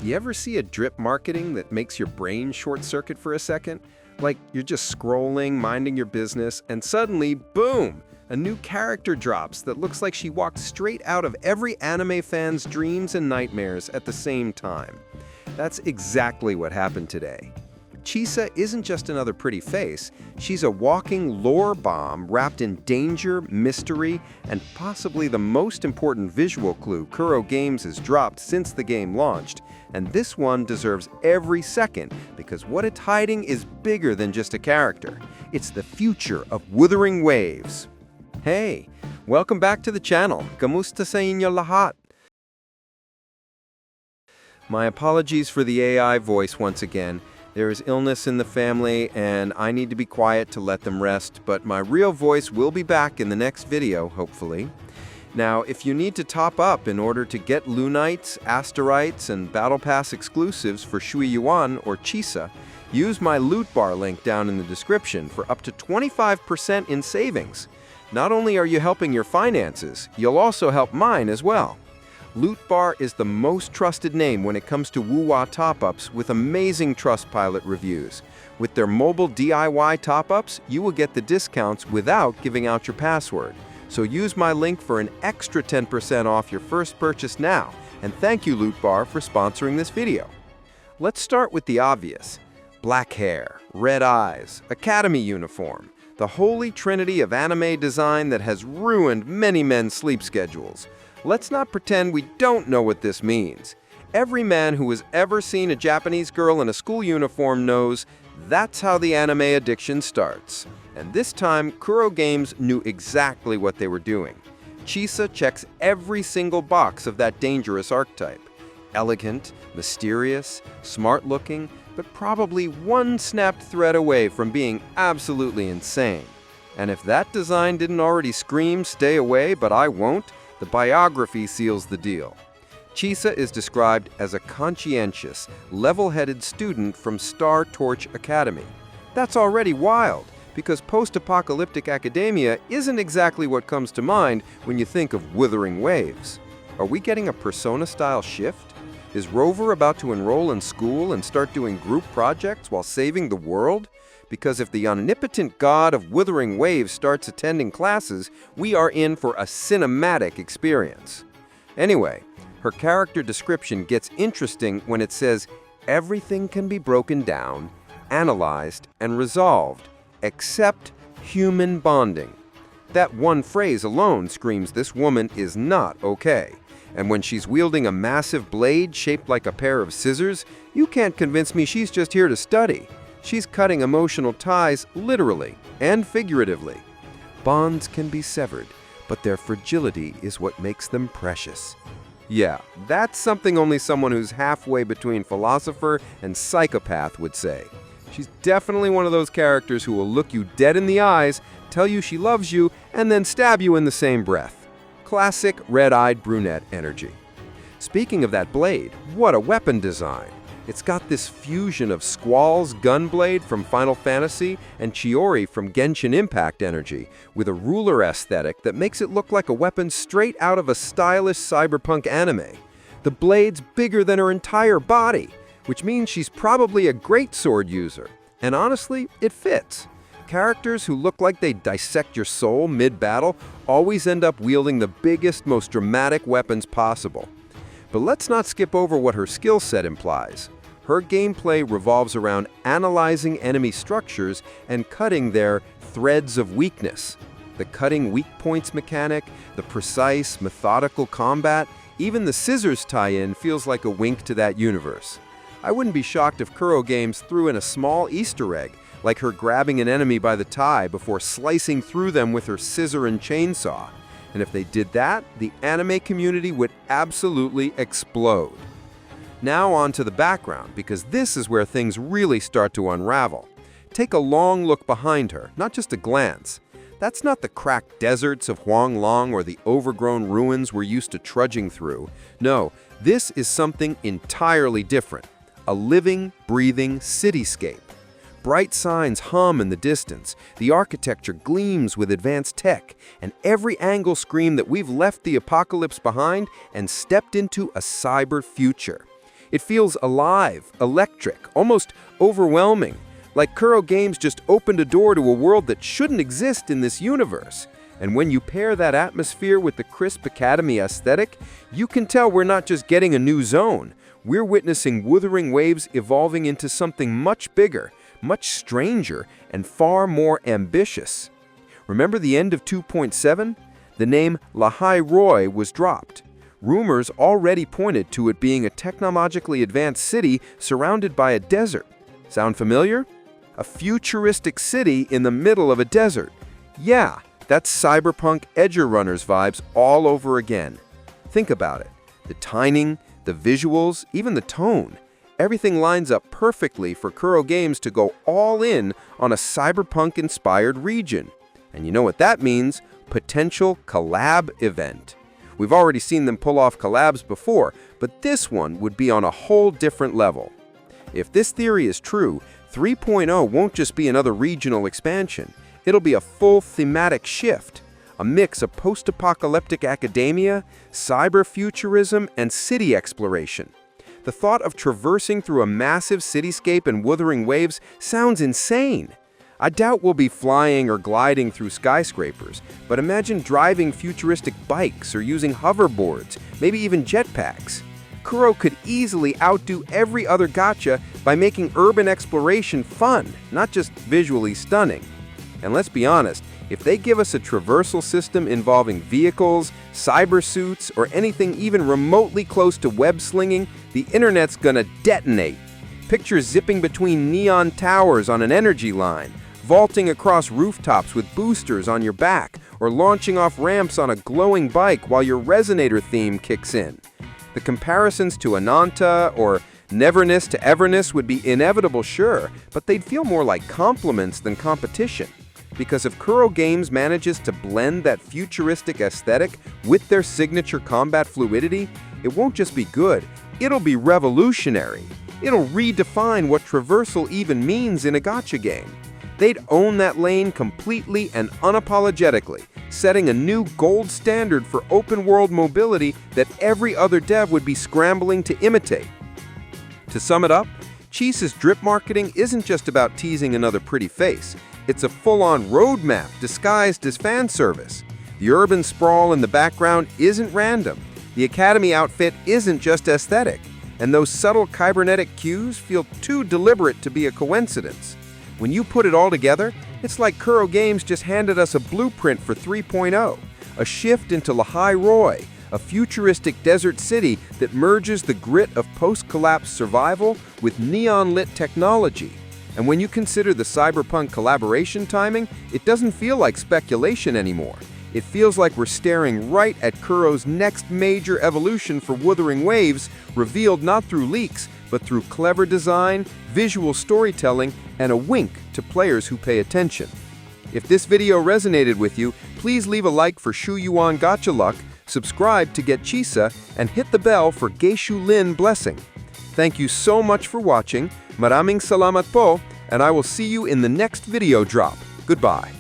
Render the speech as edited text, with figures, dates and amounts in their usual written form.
You ever see a drip marketing that makes your brain short-circuit for a second? Like you're just scrolling, minding your business, and suddenly, boom! A new character drops that looks like she walked straight out of every anime fan's dreams and nightmares at the same time. That's exactly what happened today. Chisa isn't just another pretty face, she's a walking lore bomb wrapped in danger, mystery, and possibly the most important visual clue Kuro Games has dropped since the game launched. And this one deserves every second because what it's hiding is bigger than just a character. It's the future of Wuthering Waves. Hey, welcome back to the channel. Kamusta sa inyo lahat? My apologies for the AI voice once again. There is illness in the family, and I need to be quiet to let them rest, but my real voice will be back in the next video, hopefully. Now, if you need to top up in order to get Lunites, Asterites, and Battle Pass exclusives for Shui Yuan or Chisa, use my loot bar link down in the description for up to 25% in savings. Not only are you helping your finances, you'll also help mine as well. Loot Bar is the most trusted name when it comes to Wuwa top-ups with amazing Trustpilot reviews. With their mobile DIY top-ups, you will get the discounts without giving out your password. So use my link for an extra 10% off your first purchase now. And thank you, Loot Bar, for sponsoring this video. Let's start with the obvious. Black hair, red eyes, academy uniform. The holy trinity of anime design that has ruined many men's sleep schedules. Let's not pretend we don't know what this means. Every man who has ever seen a Japanese girl in a school uniform knows that's how the anime addiction starts. And this time, Kuro Games knew exactly what they were doing. Chisa checks every single box of that dangerous archetype. Elegant, mysterious, smart-looking, but probably one snapped thread away from being absolutely insane. And if that design didn't already scream, "Stay away, but I won't," the biography seals the deal. Chisa is described as a conscientious, level-headed student from Star Torch Academy. That's already wild, because post-apocalyptic academia isn't exactly what comes to mind when you think of Wuthering Waves. Are we getting a Persona-style shift? Is Rover about to enroll in school and start doing group projects while saving the world? Because if the omnipotent god of Wuthering Waves starts attending classes, we are in for a cinematic experience. Anyway, her character description gets interesting when it says, everything can be broken down, analyzed, and resolved, except human bonding. That one phrase alone screams this woman is not okay. And when she's wielding a massive blade shaped like a pair of scissors, you can't convince me she's just here to study. She's cutting emotional ties literally and figuratively. Bonds can be severed, but their fragility is what makes them precious. Yeah, that's something only someone who's halfway between philosopher and psychopath would say. She's definitely one of those characters who will look you dead in the eyes, tell you she loves you, and then stab you in the same breath. Classic red-eyed brunette energy. Speaking of that blade, what a weapon design! It's got this fusion of Squall's gunblade from Final Fantasy and Chiori from Genshin Impact energy, with a ruler aesthetic that makes it look like a weapon straight out of a stylish cyberpunk anime. The blade's bigger than her entire body, which means she's probably a great sword user. And honestly, it fits. Characters who look like they dissect your soul mid-battle always end up wielding the biggest, most dramatic weapons possible. But let's not skip over what her skill set implies. Her gameplay revolves around analyzing enemy structures and cutting their threads of weakness. The cutting weak points mechanic, the precise, methodical combat, even the scissors tie-in feels like a wink to that universe. I wouldn't be shocked if Kuro Games threw in a small Easter egg, like her grabbing an enemy by the tie before slicing through them with her scissor and chainsaw. And if they did that, the anime community would absolutely explode. Now on to the background, because this is where things really start to unravel. Take a long look behind her, not just a glance. That's not the cracked deserts of Huanglong or the overgrown ruins we're used to trudging through. No, this is something entirely different. A living, breathing cityscape. Bright signs hum in the distance, the architecture gleams with advanced tech, and every angle scream that we've left the apocalypse behind and stepped into a cyber future. It feels alive, electric, almost overwhelming, like Kuro Games just opened a door to a world that shouldn't exist in this universe. And when you pair that atmosphere with the crisp Academy aesthetic, you can tell we're not just getting a new zone. We're witnessing Wuthering Waves evolving into something much bigger, much stranger, and far more ambitious. Remember the end of 2.7? The name Lahai Roi was dropped. Rumors already pointed to it being a technologically advanced city surrounded by a desert. Sound familiar? A futuristic city in the middle of a desert. Yeah, that's Cyberpunk Edgerunner's vibes all over again. Think about it. The timing, the visuals, even the tone. Everything lines up perfectly for Kuro Games to go all in on a cyberpunk-inspired region. And you know what that means? Potential collab event. We've already seen them pull off collabs before, but this one would be on a whole different level. If this theory is true, 3.0 won't just be another regional expansion. It'll be a full thematic shift, a mix of post-apocalyptic academia, cyber-futurism, and city exploration. The thought of traversing through a massive cityscape and Wuthering Waves sounds insane. I doubt we'll be flying or gliding through skyscrapers, but imagine driving futuristic bikes or using hoverboards, maybe even jetpacks. Kuro could easily outdo every other gacha by making urban exploration fun, not just visually stunning. And let's be honest, if they give us a traversal system involving vehicles, cyber suits, or anything even remotely close to web slinging, the internet's gonna detonate. Picture zipping between neon towers on an energy line, vaulting across rooftops with boosters on your back, or launching off ramps on a glowing bike while your Resonator theme kicks in. The comparisons to Ananta or Neverness to Everness would be inevitable, sure, but they'd feel more like compliments than competition. Because if Kuro Games manages to blend that futuristic aesthetic with their signature combat fluidity, it won't just be good, it'll be revolutionary. It'll redefine what traversal even means in a gacha game. They'd own that lane completely and unapologetically, setting a new gold standard for open-world mobility that every other dev would be scrambling to imitate. To sum it up, Chisa's drip marketing isn't just about teasing another pretty face. It's a full-on roadmap disguised as fan service. The urban sprawl in the background isn't random. The Academy outfit isn't just aesthetic. And those subtle cybernetic cues feel too deliberate to be a coincidence. When you put it all together, it's like Kuro Games just handed us a blueprint for 3.0, a shift into Lahai Roi, a futuristic desert city that merges the grit of post-collapse survival with neon-lit technology. And when you consider the Cyberpunk collaboration timing, it doesn't feel like speculation anymore. It feels like we're staring right at Kuro's next major evolution for Wuthering Waves, revealed not through leaks, but through clever design, visual storytelling, and a wink to players who pay attention. If this video resonated with you, please leave a like for Shu Yuan Gacha Luck, subscribe to get Chisa, and hit the bell for Geishu Lin Blessing. Thank you so much for watching, maraming salamat po, and I will see you in the next video drop. Goodbye.